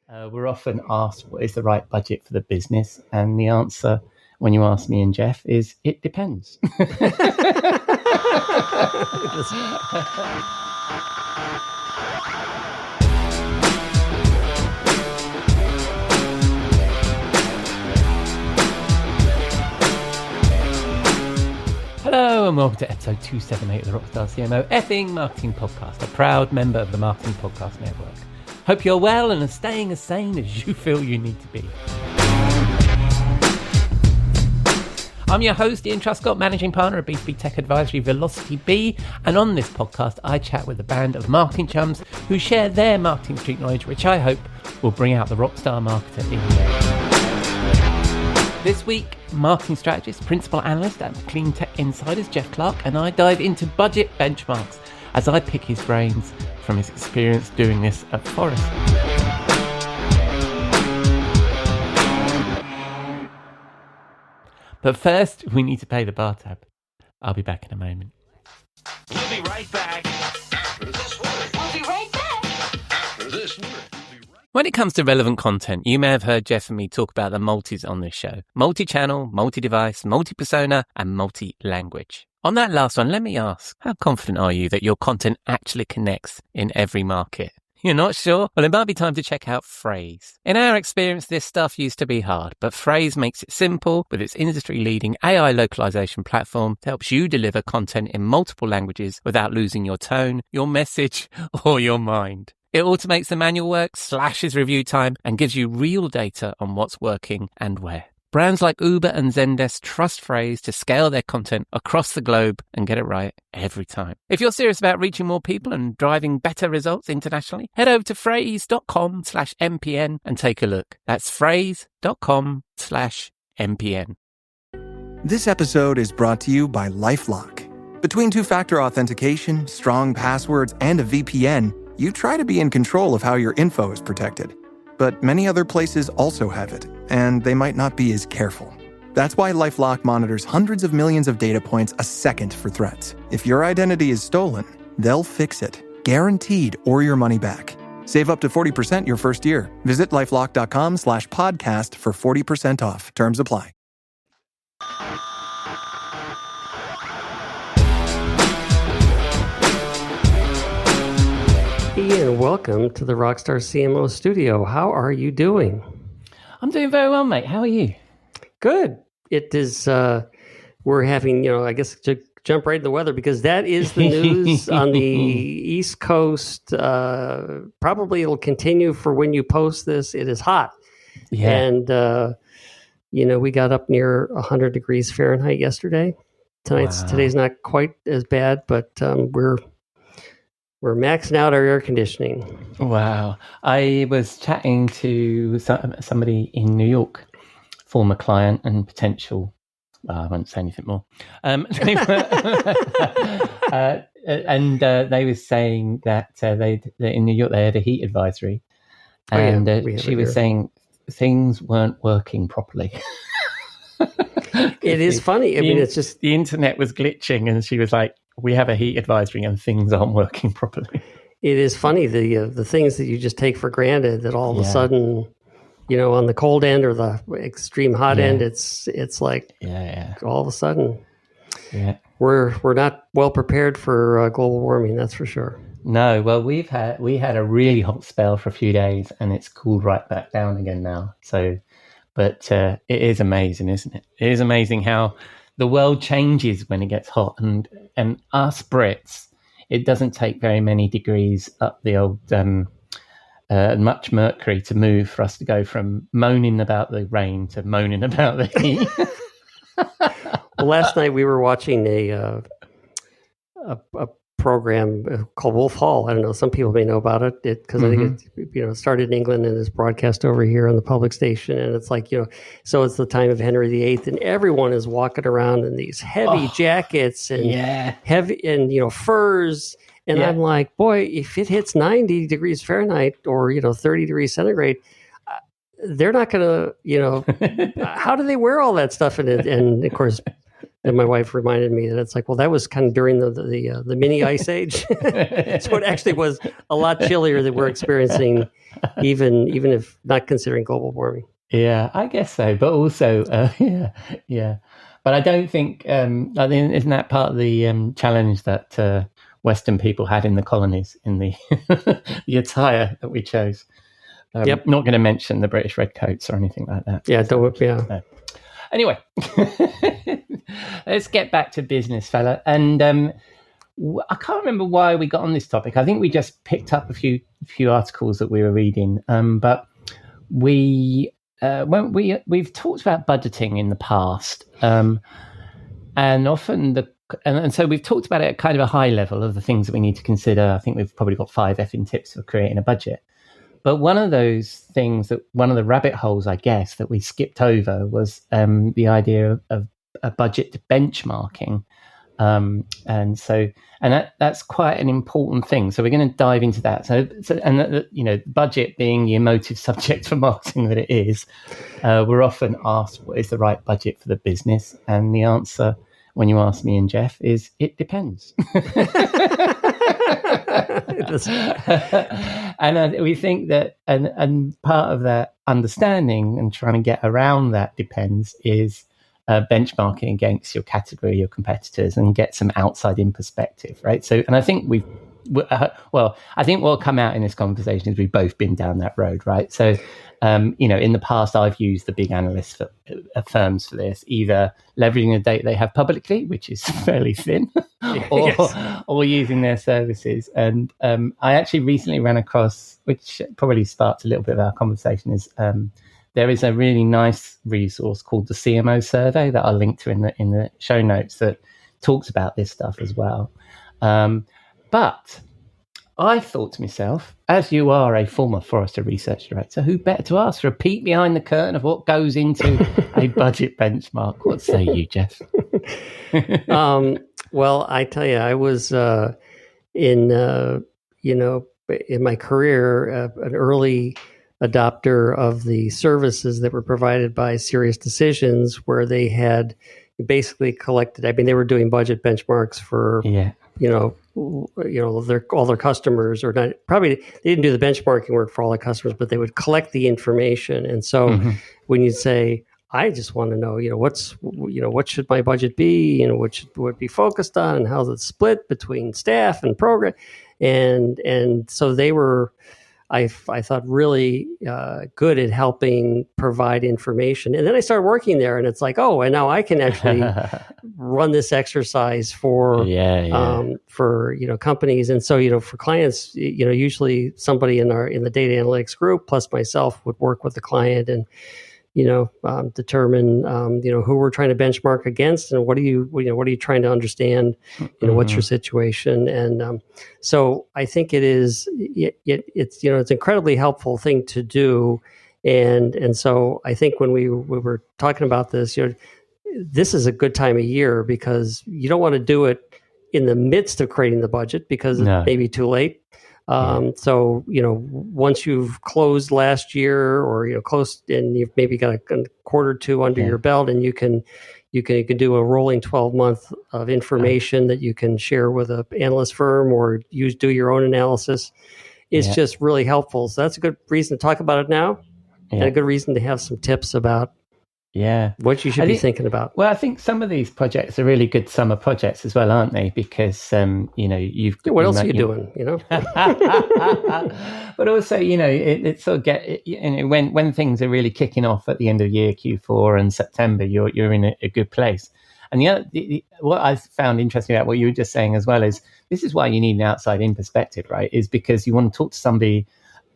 We're often asked what is the right budget for the business, and the answer when you ask me and Jeff is it depends. Hello and welcome to episode 278 of the Rockstar CMO effing marketing podcast, a proud member of the Marketing Podcast Network. Hope you're well and are staying as sane as you feel you need to be. I'm your host, Ian Truscott, managing partner of B2B tech advisory Velocity B, and on this podcast I chat with a band of marketing chums who share their marketing street knowledge, which I hope will bring out the rockstar marketer in you. This week, marketing strategist, principal analyst at Cleantech Insiders, Jeff Clark, and I dive into budget benchmarks as I pick his brains from his experience doing this at Forrester. But first, we need to pay the bar tab. I'll be back in a moment. We'll be right back after this word. We'll be right back after this word. When it comes to relevant content, you may have heard Jeff and me talk about the multis on this show. Multi-channel, multi-device, multi-persona, and multi-language. On that last one, let me ask, how confident are you that your content actually connects in every market? You're not sure? Well, it might be time to check out Phrase. In our experience, this stuff used to be hard, but Phrase makes it simple with its industry-leading AI localization platform that helps you deliver content in multiple languages without losing your tone, your message, or your mind. It automates the manual work, slashes review time, and gives you real data on what's working and where. Brands like Uber and Zendesk trust Phrase to scale their content across the globe and get it right every time. If you're serious about reaching more people and driving better results internationally, head over to phrase.com/MPN and take a look. That's phrase.com/MPN. This episode is brought to you by LifeLock. Between two-factor authentication, strong passwords, and a VPN, you try to be in control of how your info is protected. But many other places also have it, and they might not be as careful. That's why LifeLock monitors hundreds of millions of data points a second for threats. If your identity is stolen, they'll fix it, guaranteed, or your money back. Save up to 40% your first year. Visit LifeLock.com/podcast for 40% off. Terms apply. Ian, welcome to the Rockstar CMO studio. How are you doing? I'm doing very well, mate. How are you? Good. It is, we're having, I guess to jump right in the weather because that is the news on the East Coast. Probably it'll continue for when you post this. It is hot. Yeah. And, we got up near 100 degrees Fahrenheit yesterday. Today's not quite as bad, but we're maxing out our air conditioning. Wow. I was chatting to somebody in New York, former client and potential, I won't say anything more. And they were saying that in New York they had a heat advisory. And she was saying things weren't working properly. It is funny. I mean, it's just... The internet was glitching and she was like, we have a heat advisory and things aren't working properly. It is funny, the things that you just take for granted that all of a sudden, on the cold end or the extreme hot end, it's like all of a sudden we're not well prepared for global warming, that's for sure. No, well, we had a really hot spell for a few days and it's cooled right back down again now. So, but it is amazing, isn't it? It is amazing how the world changes when it gets hot, and us Brits, it doesn't take very many degrees up the old much mercury to move for us to go from moaning about the rain to moaning about the heat. Well, last night we were watching a program called Wolf Hall. I don't know, some people may know about it because I think it started in England and is broadcast over here on the public station. And it's like, so it's the time of Henry VIII and everyone is walking around in these heavy jackets and heavy and, furs. And I'm like, boy, if it hits 90 degrees Fahrenheit or, 30 degrees centigrade, they're not going to, how do they wear all that stuff? And of course, And my wife reminded me that it's like, well, that was kind of during the mini ice age. So it actually was a lot chillier than we're experiencing, even if not considering global warming. Yeah, I guess so. But also, yeah. But I don't think, I think, isn't that part of the challenge that Western people had in the colonies, in the the attire that we chose? Not going to mention the British redcoats or anything like that. Yeah, don't. Yeah. No. Anyway, let's get back to business, fella. And I can't remember why we got on this topic. I think we just picked up a few articles that we were reading. But we've talked about budgeting in the past, and often and so we've talked about it at kind of a high level of the things that we need to consider. I think we've probably got 5 effing tips for creating a budget. But one of those things, one of the rabbit holes, I guess, that we skipped over was the idea of a budget benchmarking. And that's quite an important thing. So we're going to dive into that. Budget being the emotive subject for marketing that it is, we're often asked what is the right budget for the business, and the answer, when you ask me and Jeff, is it depends. And we think that, and part of that understanding and trying to get around that depends is benchmarking against your category, your competitors, and get some outside-in perspective, right? So, and I think I think what'll come out in this conversation is we've both been down that road, right? So, in the past, I've used the big analyst firms for this, either leveraging the data they have publicly, which is fairly thin, or using their services. And I actually recently ran across, which probably sparked a little bit of our conversation, is there is a really nice resource called the CMO survey that I'll link to in the show notes that talks about this stuff as well. But I thought to myself, as you are a former Forrester research director, who better to ask for a peek behind the curtain of what goes into a budget benchmark? What say you, Jeff? Well, I tell you, I was in my career an early adopter of the services that were provided by Serious Decisions, where they had basically collected. I mean, they were doing budget benchmarks for all their customers, or not. Probably they didn't do the benchmarking work for all the customers, but they would collect the information. And so, when you say, I just want to know, what should my budget be? What should it be focused on, and how's it split between staff and program? And so they were, I thought, really good at helping provide information. And then I started working there, and it's like, oh, and now I can actually run this exercise for companies. And so, for clients, usually somebody in the data analytics group plus myself would work with the client and determine who we're trying to benchmark against, and what are you trying to understand, what's your situation. And so I think it's an incredibly helpful thing to do. And so I think when we were talking about this, this is a good time of year, because you don't want to do it in the midst of creating the budget, because it may be too late. So, once you've closed last year, or, close, and you've maybe got a quarter or two under your belt, and you can do a rolling 12-month of information that you can share with an analyst firm, or do your own analysis. It's just really helpful. So that's a good reason to talk about it now, and a good reason to have some tips about what you should be thinking about. Well, I think some of these projects are really good summer projects as well, aren't they? Because you've what else are you doing? But also, it sort of when things are really kicking off at the end of year, Q4 and September, you're in a good place. And what I found interesting about what you were just saying as well is, this is why you need an outside-in perspective, right? Is because you want to talk to somebody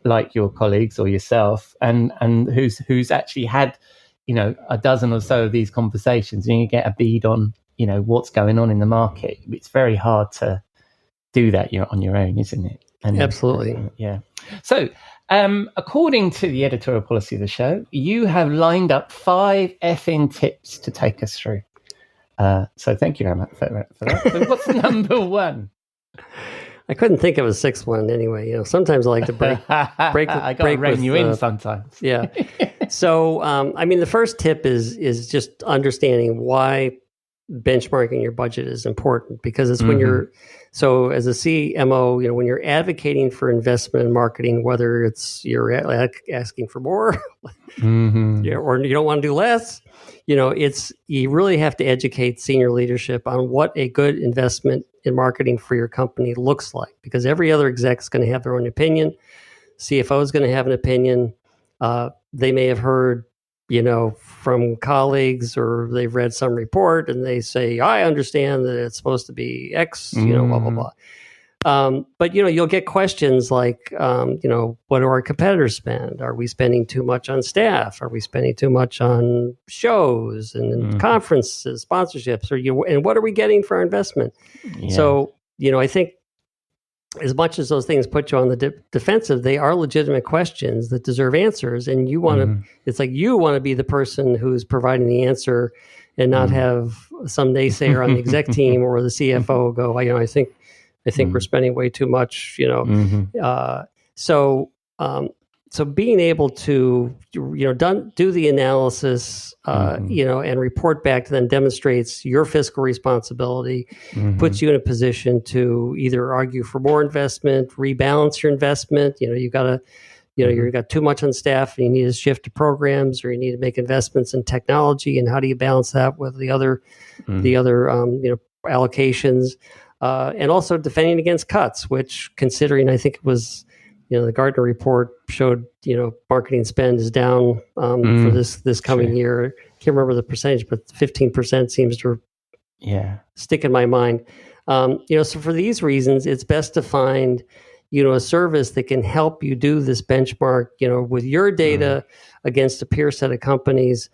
like your colleagues or yourself, and who's actually had a dozen or so of these conversations, and you get a bead on, what's going on in the market. It's very hard to do that on your own, isn't it? And, absolutely. So, according to the editorial policy of the show, you have lined up 5 effing tips to take us through. So thank you very much for that. So what's number 1? I couldn't think of a 6th one anyway. Sometimes I like to break I got to rein you in sometimes. Yeah. So, the first tip is just understanding why benchmarking your budget is important, because it's when you're, so as a CMO, when you're advocating for investment in marketing, whether it's you're asking for more or you don't want to do less, you really have to educate senior leadership on what a good investment in marketing for your company looks like, because every other exec is going to have their own opinion. CFO is going to have an opinion. They may have heard, from colleagues, or they've read some report and they say, I understand that it's supposed to be X, blah, blah, blah. But, you'll get questions like, what do our competitors spend? Are we spending too much on staff? Are we spending too much on shows and conferences, sponsorships? And what are we getting for our investment? Yeah. So, I think as much as those things put you on the defensive, they are legitimate questions that deserve answers. And you want to, it's like you want to be the person who's providing the answer and not have some naysayer on the exec team or the CFO go, I think we're spending way too much, So being able to, do the analysis, and report back to them demonstrates your fiscal responsibility, puts you in a position to either argue for more investment, rebalance your investment. You've got you've got too much on staff and you need to shift to programs, or you need to make investments in technology. And how do you balance that with the other allocations, and also defending against cuts, which, considering, I think it was, the Gartner report showed, marketing spend is down for this coming year. I can't remember the percentage, but 15% seems to stick in my mind. So for these reasons, it's best to find, a service that can help you do this benchmark, with your data against a peer set of companies,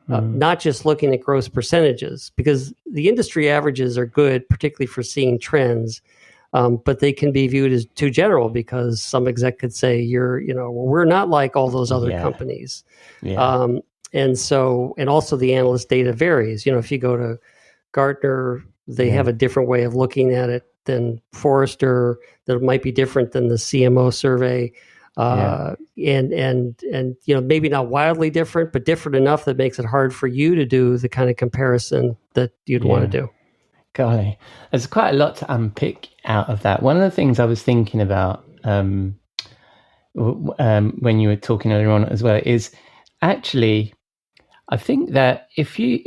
not just looking at gross percentages, because the industry averages are good, particularly for seeing trends. But they can be viewed as too general, because some exec could say we're not like all those other companies. Yeah. And also the analyst data varies. If you go to Gartner, they have a different way of looking at it than Forrester, that might be different than the CMO survey. And maybe not wildly different, but different enough that makes it hard for you to do the kind of comparison that you'd want to do. Golly, there's quite a lot to unpick out of that. One of the things I was thinking about when you were talking earlier on as well is actually, I think that if you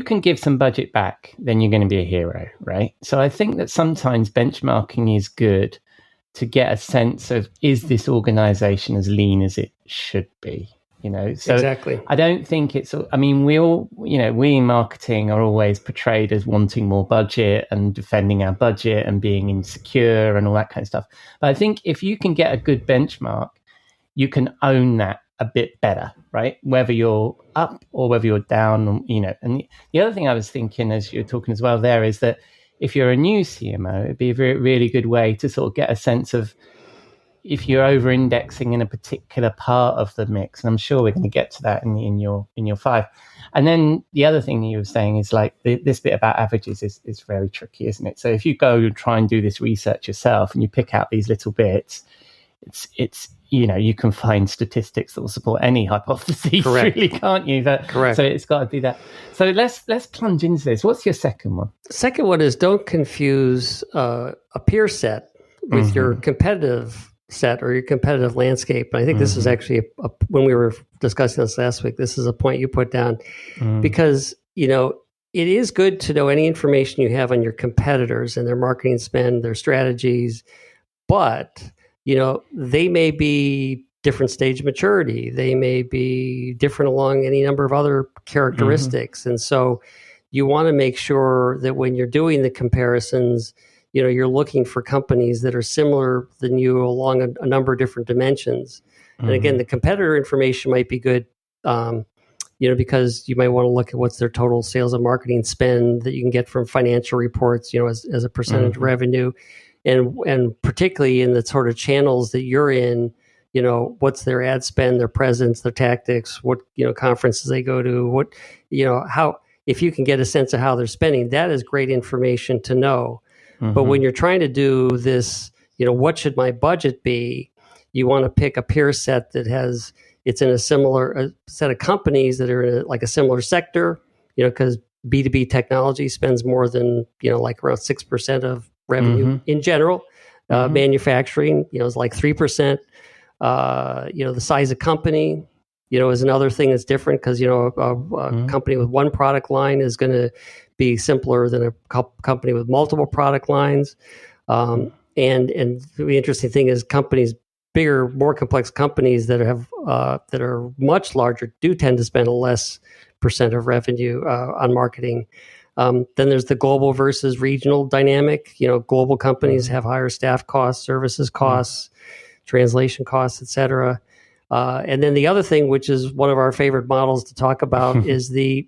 can give some budget back, then you're going to be a hero, right? So I think that sometimes benchmarking is good to get a sense of, is this organization as lean as it should be? So exactly. I don't think we all, we in marketing are always portrayed as wanting more budget and defending our budget and being insecure and all that kind of stuff. But I think if you can get a good benchmark, you can own that a bit better, right? Whether you're up or whether you're down, And the other thing I was thinking as you're talking as well there is that if you're a new CMO, it'd be a really good way to sort of get a sense of, if you're over-indexing in a particular part of the mix, and I'm sure we're going to get to that in your 5. And then the other thing you were saying is like this bit about averages is very tricky, isn't it? So if you go and try and do this research yourself and you pick out these little bits, it's you can find statistics that will support any hypothesis, really, can't you? Correct. So it's got to be that. So let's plunge into this. What's your second one? Second one is, don't confuse a peer set with your competitive set or your competitive landscape. And I think this is actually when we were discussing this last week, this is a point you put down, because it is good to know any information you have on your competitors and their marketing spend, their strategies, but they may be different stage of maturity, they may be different along any number of other characteristics, and so you want to make sure that when you're doing the comparisons, you're looking for companies that are similar than you along a number of different dimensions. And again, the competitor information might be good, because you might want to look at what's their total sales and marketing spend that you can get from financial reports, as a percentage of revenue. And particularly in the sort of channels that you're in, what's their ad spend, their presence, their tactics, what, conferences they go to, what, how, if you can get a sense of how they're spending, that is great information to know. But when you're trying to do this, what should my budget be? You want to pick a peer set that has, it's in a similar set of companies that are in like a similar sector, because B2B technology spends more than, like around 6% of revenue in general. Manufacturing, is like 3%. The size of company, is another thing that's different because, a company with one product line is going to be simpler than a company with multiple product lines. And the interesting thing is companies, bigger, more complex companies that have that are much larger do tend to spend a less percent of revenue on marketing. Then there's the global versus regional dynamic. Global companies have higher staff costs, services costs, translation costs, et cetera. And then the other thing, which is one of our favorite models to talk about, is the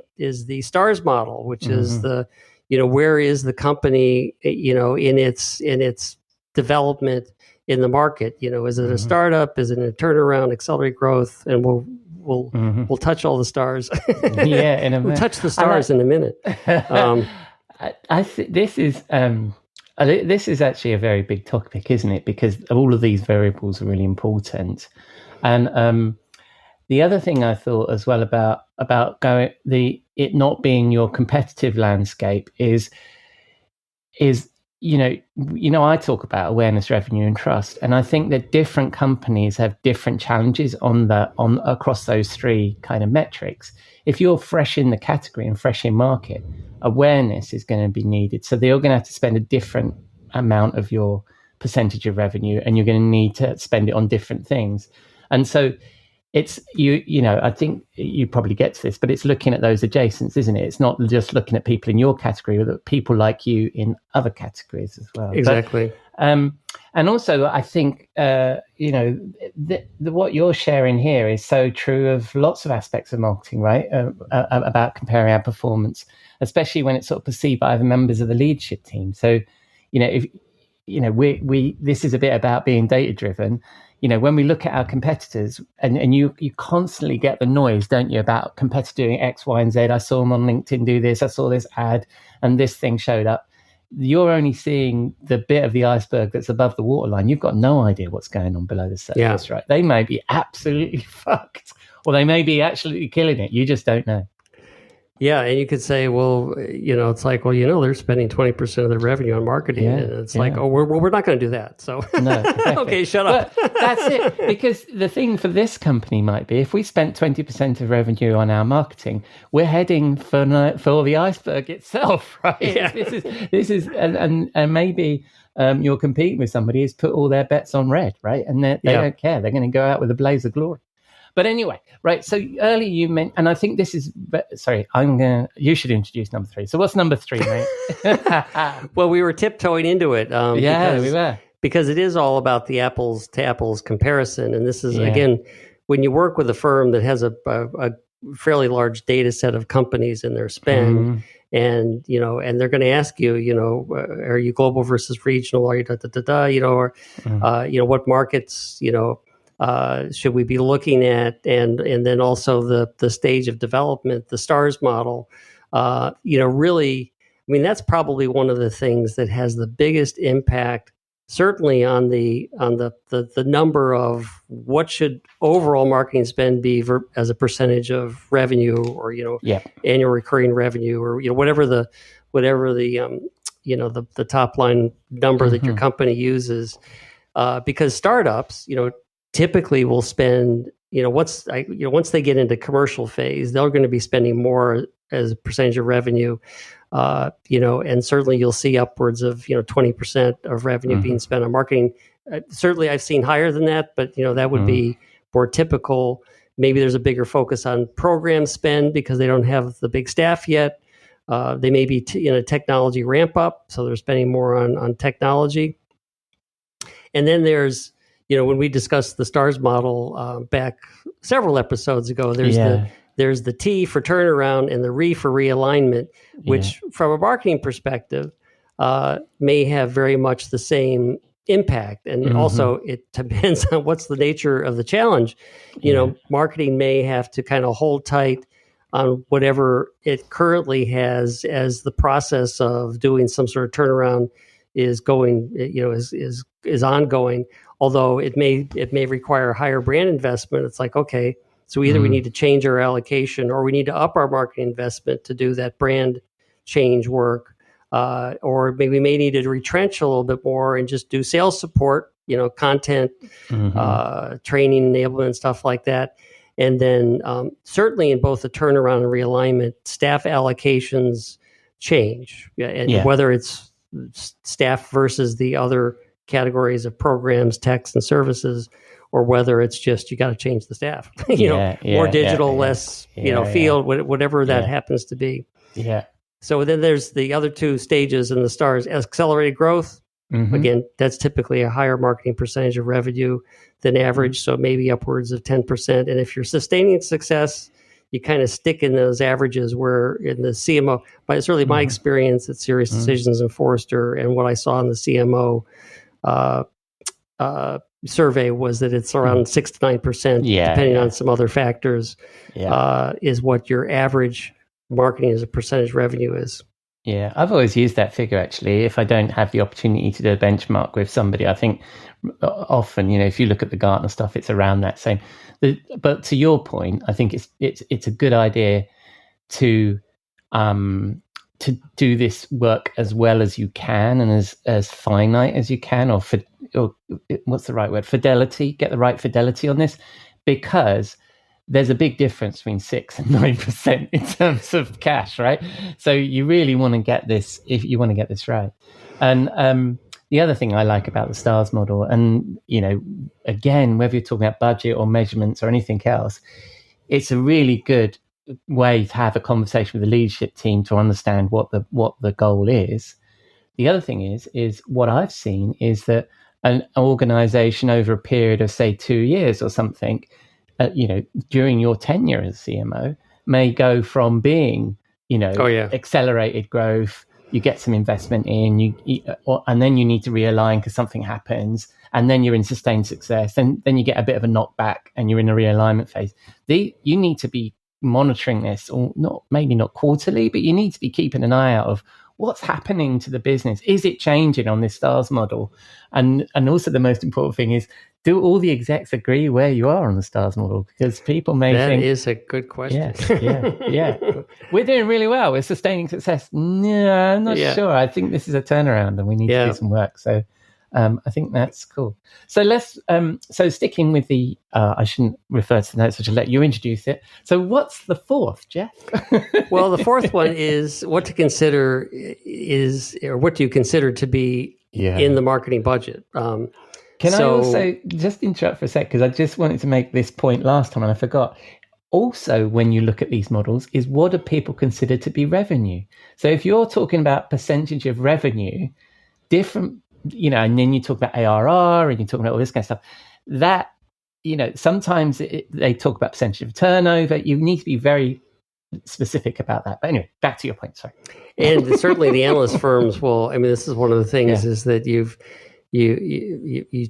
STARS model, which is the, where is the company, in its development in the market? Is it a startup? Is it a turnaround, accelerate growth? And we'll touch all the stars. Yeah, in a minute. We'll touch the stars in a minute. I think this is actually a very big topic, isn't it? Because all of these variables are really important. And the other thing I thought as well about it not being your competitive landscape is I talk about awareness, revenue, and trust, and I think that different companies have different challenges on across those three kind of metrics. If you're fresh in the category and fresh in market, awareness is going to be needed. So they're going to have to spend a different amount of your percentage of revenue, and you're going to need to spend it on different things. And so it's I think you probably get to this, but it's looking at those adjacents, isn't it? It's not just looking at people in your category, but people like you in other categories as well. Exactly. But, and also, I think what you're sharing here is so true of lots of aspects of marketing, right? About comparing our performance, especially when it's sort of perceived by the members of the leadership team. So, if this is a bit about being data driven. When we look at our competitors, and you constantly get the noise, don't you, about competitor doing X, Y, and Z. I saw them on LinkedIn do this. I saw this ad, and this thing showed up. You're only seeing the bit of the iceberg that's above the waterline. You've got no idea what's going on below the surface, right? They may be absolutely fucked, or they may be absolutely killing it. You just don't know. Yeah, and you could say, well, it's like, well, they're spending 20% of their revenue on marketing, and it's like, oh, we're not going to do that. So, no, exactly. Okay, shut up. But that's it. Because the thing for this company might be, if we spent 20% of revenue on our marketing, we're heading for the iceberg itself, right? Yeah. This is, and maybe you're competing with somebody who's put all their bets on red, right? And they don't care. They're going to go out with a blaze of glory. But anyway, right, so earlier you mentioned, and I think this is, you should introduce number 3. So what's number 3, mate? Well, we were tiptoeing into it. We were. Because it is all about the apples to apples comparison. And this is, again, when you work with a firm that has a fairly large data set of companies in their spend, and, and they're going to ask you, are you global versus regional? Are you or, what markets, should we be looking at, and then also the stage of development, the STARS model, really, I mean, that's probably one of the things that has the biggest impact, certainly on the number of what should overall marketing spend be as a percentage of revenue, or annual recurring revenue, or whatever the top line number that your company uses, because startups, typically will spend, once they get into commercial phase, they're going to be spending more as a percentage of revenue, and certainly you'll see upwards of, 20% of revenue being spent on marketing. Certainly I've seen higher than that, but, that would be more typical. Maybe there's a bigger focus on program spend because they don't have the big staff yet. They may be in a technology ramp up, so they're spending more on technology. And then there's, when we discussed the STARS model back several episodes ago, there's the T for turnaround and the RE for realignment, which from a marketing perspective may have very much the same impact. And also it depends on what's the nature of the challenge. Marketing may have to kind of hold tight on whatever it currently has as the process of doing some sort of turnaround is going, is ongoing, although it may require higher brand investment. It's like, okay, so either we need to change our allocation or we need to up our marketing investment to do that brand change work, or maybe we may need to retrench a little bit more and just do sales support, content, training, enablement, stuff like that. And then certainly in both the turnaround and realignment, staff allocations change, whether it's staff versus the other categories of programs, techs, and services, or whether it's just you got to change the staff, more digital, less, field, whatever that happens to be. Yeah. So then there's the other two stages in the stars: accelerated growth. Again, that's typically a higher marketing percentage of revenue than average, so maybe upwards of 10%. And if you're sustaining success, you kind of stick in those averages where in the CMO, but it's really my experience at Serious Decisions and Forrester, and what I saw in the CMO survey was that it's around 6 to 9%, depending on some other factors, is what your average marketing as a percentage revenue is. Yeah, I've always used that figure, actually. If I don't have the opportunity to do a benchmark with somebody, I think often, if you look at the Gartner stuff, it's around that same. But to your point, I think it's a good idea to do this work as well as you can and as finite as you can, or what's the right word? Fidelity. Get the right fidelity on this, because there's a big difference between 6 and 9% in terms of cash, right? So you really want to get this, if you want to get this right. And the other thing I like about the STARS model, and, again, whether you're talking about budget or measurements or anything else, it's a really good way to have a conversation with the leadership team to understand what the goal is. The other thing is what I've seen is that an organization over a period of, say, 2 years or something, during your tenure as CMO, may go from being, accelerated growth, you get some investment in, and then you need to realign because something happens, and then you're in sustained success, and then you get a bit of a knockback and you're in a realignment phase. You need to be monitoring this, or maybe not quarterly, but you need to be keeping an eye out of what's happening to the business. Is it changing on this STARS model? And also the most important thing is, do all the execs agree where you are on the STARS model? Because people may think... That is a good question. Yeah. We're doing really well. We're sustaining success. No, I'm not sure. I think this is a turnaround and we need to do some work. So I think that's cool. So let's... so sticking with the... I shouldn't refer to the notes, I should let you introduce it. So what's the fourth, Jeff? Well, the fourth one is what to consider or what do you consider to be in the marketing budget? Can I also just interrupt for a sec, because I just wanted to make this point last time and I forgot. Also, when you look at these models, is what do people consider to be revenue? So if you're talking about percentage of revenue, different, and then you talk about ARR and you talk about all this kind of stuff, that, sometimes they talk about percentage of turnover. You need to be very specific about that. But anyway, back to your point, sorry. And certainly the analyst firms will, this is one of the things is that you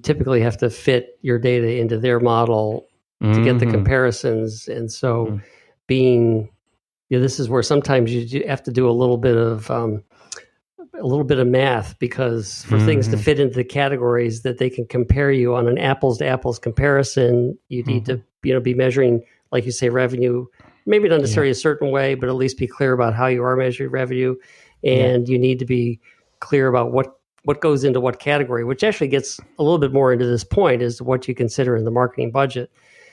typically have to fit your data into their model to get the comparisons. And so this is where sometimes you have to do a little bit of math, because for things to fit into the categories that they can compare you on an apples to apples comparison, you need to, be measuring, like you say, revenue, maybe not necessarily a certain way, but at least be clear about how you are measuring revenue. And you need to be clear about what goes into what category, which actually gets a little bit more into this point, is what you consider in the marketing budget.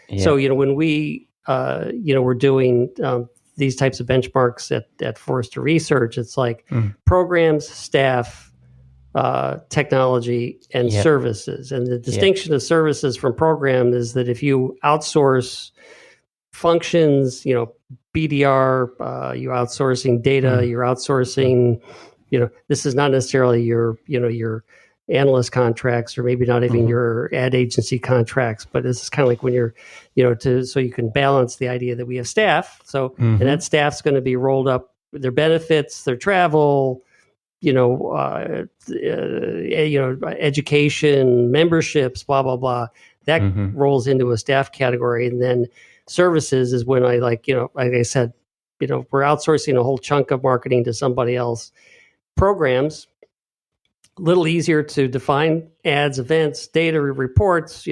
Yeah. So, when we, we're doing these types of benchmarks at Forrester Research, it's like programs, staff, technology, and services. And the distinction of services from program is that if you outsource functions, BDR, you're outsourcing data, you're outsourcing, this is not necessarily your analyst contracts, or maybe not even your ad agency contracts, but this is kind of like when you're, so you can balance the idea that we have staff. So, and that staff's going to be rolled up, their benefits, their travel, education, memberships, blah, blah, blah. That rolls into a staff category. And then services is when like I said, we're outsourcing a whole chunk of marketing to somebody else. Programs, little easier to define ads, events, data, reports,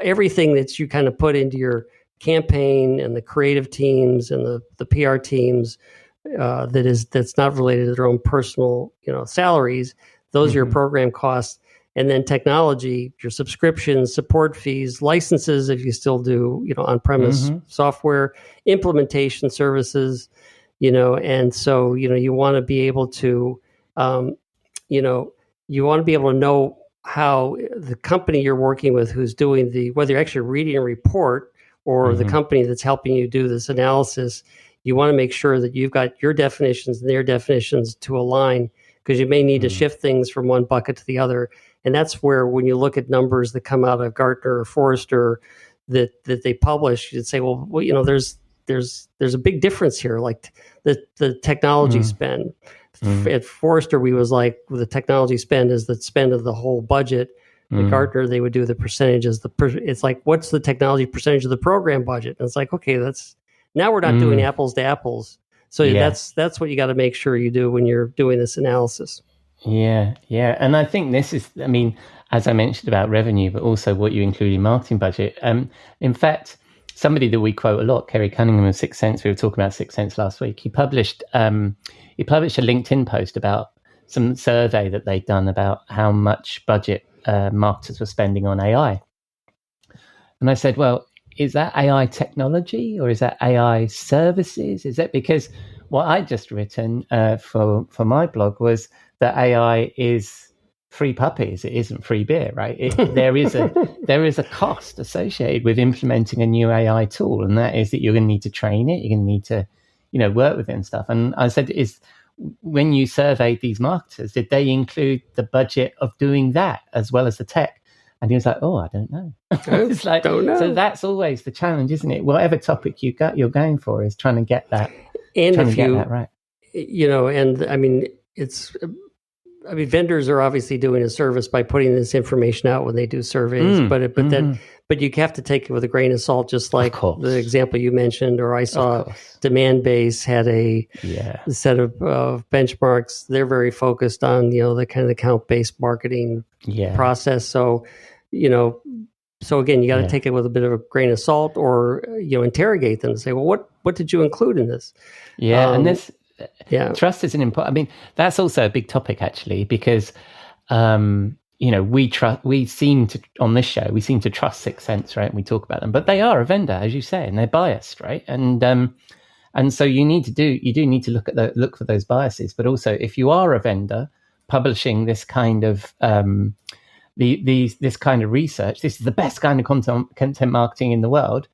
everything that you kind of put into your campaign and the creative teams and the PR teams that's not related to their own personal, salaries. Those are your program costs. And then technology, your subscriptions, support fees, licenses, if you still do, on-premise software, implementation services, and so, you want to be able to, you want to be able to know how the company you're working with, who's doing whether you're actually reading a report or the company that's helping you do this analysis, you want to make sure that you've got your definitions and their definitions to align, because you may need to shift things from one bucket to the other. And that's where, when you look at numbers that come out of Gartner or Forrester that they publish, you'd say, well, there's a big difference here, like the technology spend. At Forrester, we was like, the technology spend is the spend of the whole budget. At Gartner, they would do the percentages. It's like, what's the technology percentage of the program budget? And it's like, okay, now we're not doing apples to apples. So that's what you got to make sure you do when you're doing this analysis. Yeah. And I think this is, as I mentioned about revenue, but also what you include in marketing budget. In fact, somebody that we quote a lot, Kerry Cunningham of 6 Sense, we were talking about 6 Sense last week. He published a LinkedIn post about some survey that they'd done about how much budget marketers were spending on AI. And I said, well, is that AI technology or is that AI services? Is that because what I'd just written for my blog was that AI is free puppies. It isn't free beer, right? There is a cost associated with implementing a new AI tool, and that is that you're going to need to train it. You're going to need to, work with it and stuff. And I said, when you surveyed these marketers, did they include the budget of doing that as well as the tech? And he was like, "Oh, I don't know." It's like, don't know. So that's always the challenge, isn't it? Whatever topic you're going for is trying to get that, and trying to get that right. Vendors are obviously doing a service by putting this information out when they do surveys, but you have to take it with a grain of salt, just like the example you mentioned, or I saw Demandbase had a set of benchmarks. They're very focused on, the kind of account-based marketing process. So, so again, you got to take it with a bit of a grain of salt, or, interrogate them and say, well, what did you include in this? And this, trust is an important. That's also a big topic, actually, because we seem to, on this show, we seem to trust 6 Sense, right? And we talk about them, but they are a vendor, as you say, and they're biased, right? And so you do need to look for those biases. But also, if you are a vendor publishing this kind of this kind of research, this is the best kind of content marketing in the world,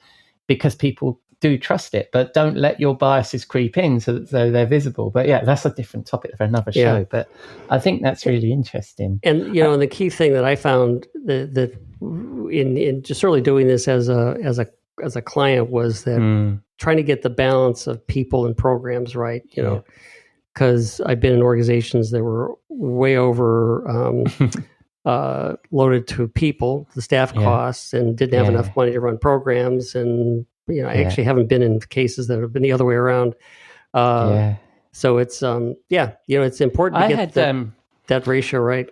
because people do trust it, but don't let your biases creep in so they're visible. But that's a different topic for another show. But I think that's really interesting. And and the key thing that I found that in just really doing this as a client was that trying to get the balance of people and programs right. Because I've been in organizations that were way over loaded to people, the staff costs, and didn't have enough money to run programs. And I actually haven't been in cases that have been the other way around. So it's it's important to get that ratio right.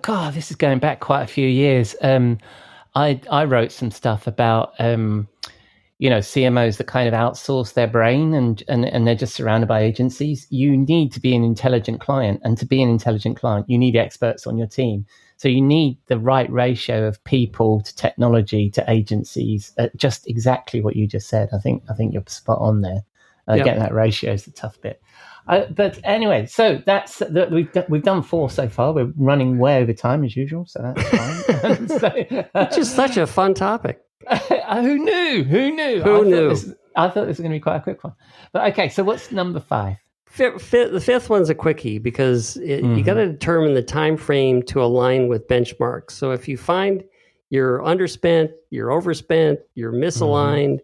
God, this is going back quite a few years. I wrote some stuff about CMOs that kind of outsource their brain and they're just surrounded by agencies. You need to be an intelligent client, and to be an intelligent client, you need experts on your team. So you need the right ratio of people to technology to agencies. Just exactly what you just said. I think you're spot on there. Getting that ratio is the tough bit. But anyway, so we've done 4 so far. We're running way over time as usual, so that's fine. It's just such a fun topic. Who knew? I thought this was going to be quite a quick one. But okay, so what's number 5? The fifth one's a quickie, because you got to determine the time frame to align with benchmarks. So if you find you're underspent, you're overspent, you're misaligned,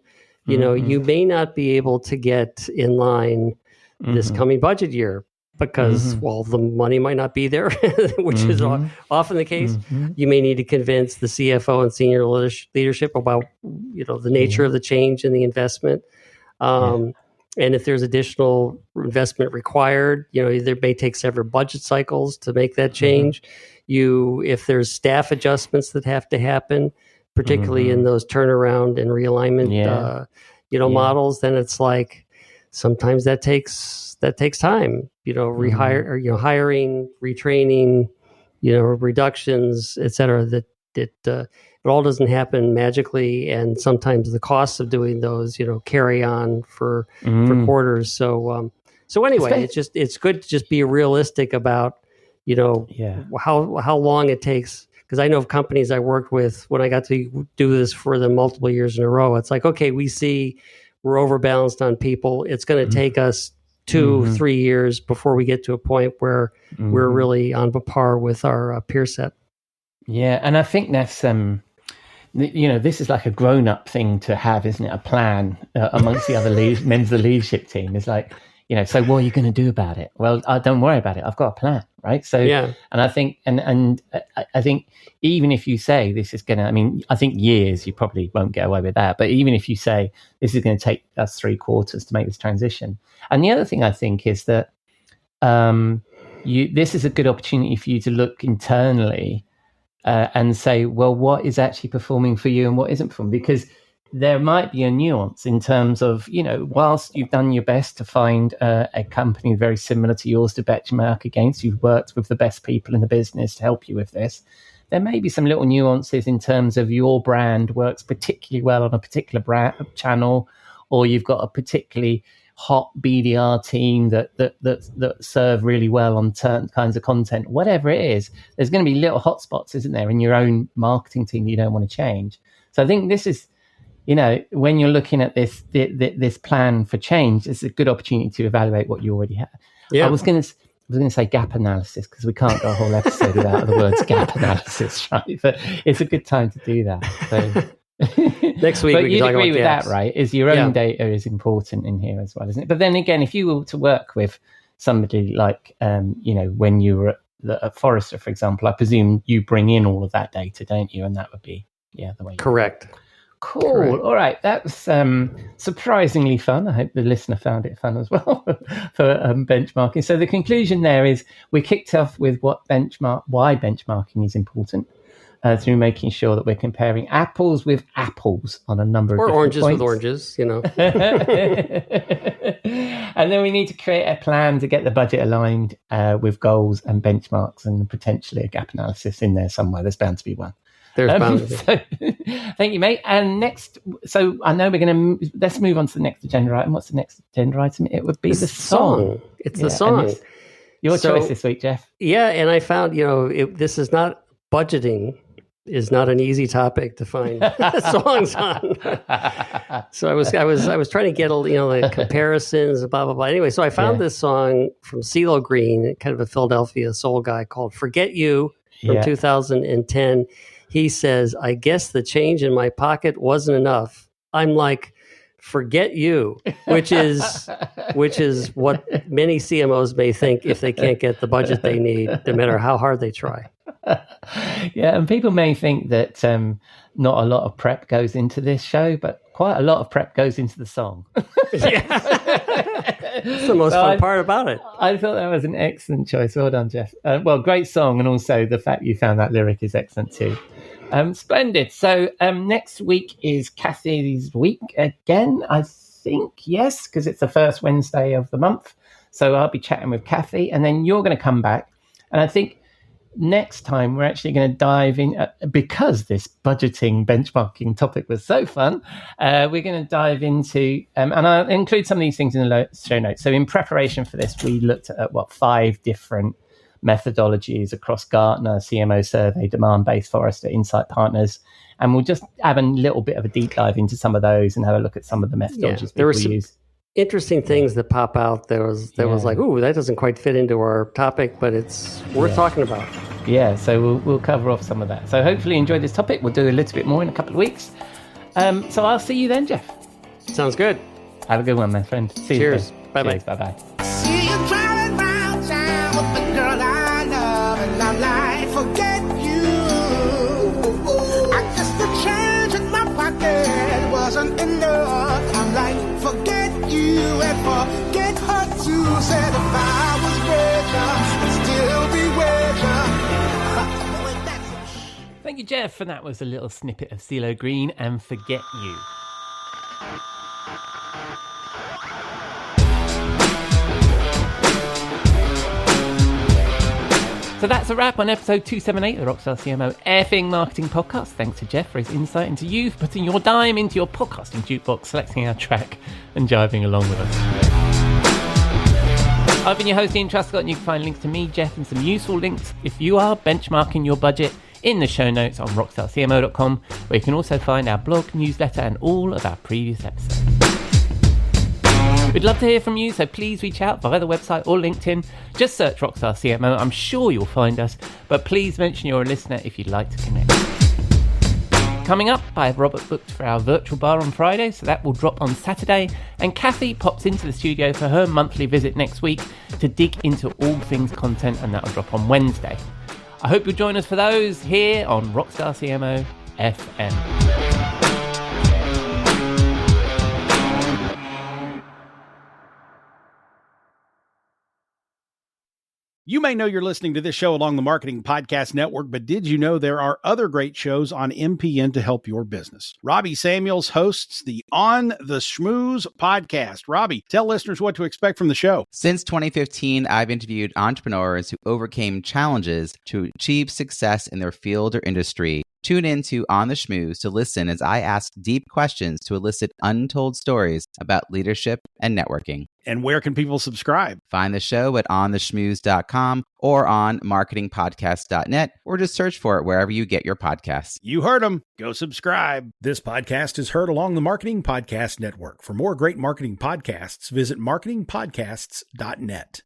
you may not be able to get in line this coming budget year, because, the money might not be there, which is often the case. You may need to convince the CFO and senior leadership about, the nature of the change and the investment. And if there's additional investment required, there may take several budget cycles to make that change. If there's staff adjustments that have to happen, particularly in those turnaround and realignment, models, then it's like sometimes that takes time. Rehire or hiring, retraining, reductions, et cetera. It all doesn't happen magically, and sometimes the costs of doing those, carry on for quarters. So anyway, it's good to just be realistic about, how long it takes. Because I know of companies I worked with when I got to do this for them multiple years in a row. It's like, okay, we see we're overbalanced on people. It's going to take us 2-3 years before we get to a point where we're really on par with our peer set. Yeah, and I think that's this is like a grown-up thing to have, isn't it? A plan amongst the other members of the leadership team. It's like, so what are you going to do about it? Well, don't worry about it. I've got a plan, right? So, and I think, and I think even if you say this is going to, I think years, you probably won't get away with that. But even if you say this is going to take us 3 quarters to make this transition. And the other thing I think is that this is a good opportunity for you to look internally and say, well, what is actually performing for you and what isn't performing? Because there might be a nuance in terms of, whilst you've done your best to find a company very similar to yours to benchmark against, you've worked with the best people in the business to help you with this, there may be some little nuances in terms of your brand works particularly well on a particular brand channel, or you've got a particularly hot BDR team that serve really well on certain kinds of content. Whatever it is, there's going to be little hotspots, isn't there, in your own marketing team you don't want to change. So I think this is, when you're looking at this plan for change, it's a good opportunity to evaluate what you already have. Yeah. I was going to say gap analysis, because we can't go a whole episode without the words gap analysis, right? But it's a good time to do that. So. Next week, but we you'd can talk agree about with gaps. that, right? Is your own data is important in here as well, isn't it? But then again, if you were to work with somebody like, when you were at Forrester, for example, I presume you bring in all of that data, don't you? And that would be, the way. Correct. Cool. Correct. All right. That was surprisingly fun. I hope the listener found it fun as well for benchmarking. So the conclusion there is we kicked off with why benchmarking is important. Through making sure that we're comparing apples with apples on a number of different oranges points. with oranges, And then we need to create a plan to get the budget aligned with goals and benchmarks, and potentially a gap analysis in there somewhere. There's bound to be one. There's bound to be. So, thank you, mate. And next, so I know let's move on to the next agenda item. What's the next agenda item? It would be the song. It's the song. Your choice this week, Jeff. Yeah, and I found, this is not budgeting. Is not an easy topic to find songs on. So I was trying to get the comparisons, blah blah blah. Anyway, so I found this song from CeeLo Green, kind of a Philadelphia soul guy, called "Forget You" from 2010. He says, "I guess the change in my pocket wasn't enough. I'm like, forget you," which is what many CMOs may think if they can't get the budget they need, no matter how hard they try. Yeah, and people may think that not a lot of prep goes into this show, but quite a lot of prep goes into the song. It's the most fun part about it. I thought that was an excellent choice. Well done, Jeff. Great song, and also the fact you found that lyric is excellent too. Splendid. So next week is Kathy's week again, I think. Yes, because it's the first Wednesday of the month. So I'll be chatting with Kathy, and then you're going to come back. And I think next time we're actually going to dive in, because this budgeting benchmarking topic was so fun, we're going to dive into, and I'll include some of these things in the show notes. So in preparation for this, we looked at 5 different methodologies across Gartner, CMO Survey, Demand-Based, Forrester, Insight Partners, and we'll just have a little bit of a deep dive into some of those and have a look at some of the methodologies there were we use. Interesting things that pop out. There was like, ooh, that doesn't quite fit into our topic, but it's worth talking about. Yeah, so we'll cover off some of that. So hopefully you enjoy this topic. We'll do a little bit more in a couple of weeks. So I'll see you then, Jeff. Sounds good. Have a good one, my friend. See Cheers. You then. Bye-bye. Cheers. Bye-bye. See you driving round town with the girl I love, and I'm like, forget you. I guess the change in my pocket wasn't enough. I'm like, forget you. forget her too. Said if I was richer, I'd still be richer. Thank you, Jeff. And that was a little snippet of CeeLo Green and Forget You. So that's a wrap on episode 278 of the Rockstar CMO Effing Marketing Podcast. Thanks to Jeff for his insight into you, for putting your dime into your podcasting jukebox, selecting our track and jiving along with us. I've been your host, Ian Truscott, and you can find links to me, Jeff, and some useful links if you are benchmarking your budget in the show notes on rockstarcmo.com, where you can also find our blog, newsletter, and all of our previous episodes. We'd love to hear from you, so please reach out via the website or LinkedIn. Just search Rockstar CMO. I'm sure you'll find us, but please mention you're a listener if you'd like to connect. Coming up, I have Robert booked for our virtual bar on Friday, so that will drop on Saturday, and Kathy pops into the studio for her monthly visit next week to dig into all things content, and that will drop on Wednesday. I hope you'll join us for those here on Rockstar CMO FM. You may know you're listening to this show along the Marketing Podcast Network, but did you know there are other great shows on MPN to help your business? Robbie Samuels hosts the On the Schmooze podcast. Robbie, tell listeners what to expect from the show. Since 2015, I've interviewed entrepreneurs who overcame challenges to achieve success in their field or industry. Tune in to On the Schmooze to listen as I ask deep questions to elicit untold stories about leadership and networking. And where can people subscribe? Find the show at ontheschmooze.com or on marketingpodcast.net, or just search for it wherever you get your podcasts. You heard them. Go subscribe. This podcast is heard along the Marketing Podcast Network. For more great marketing podcasts, visit marketingpodcasts.net.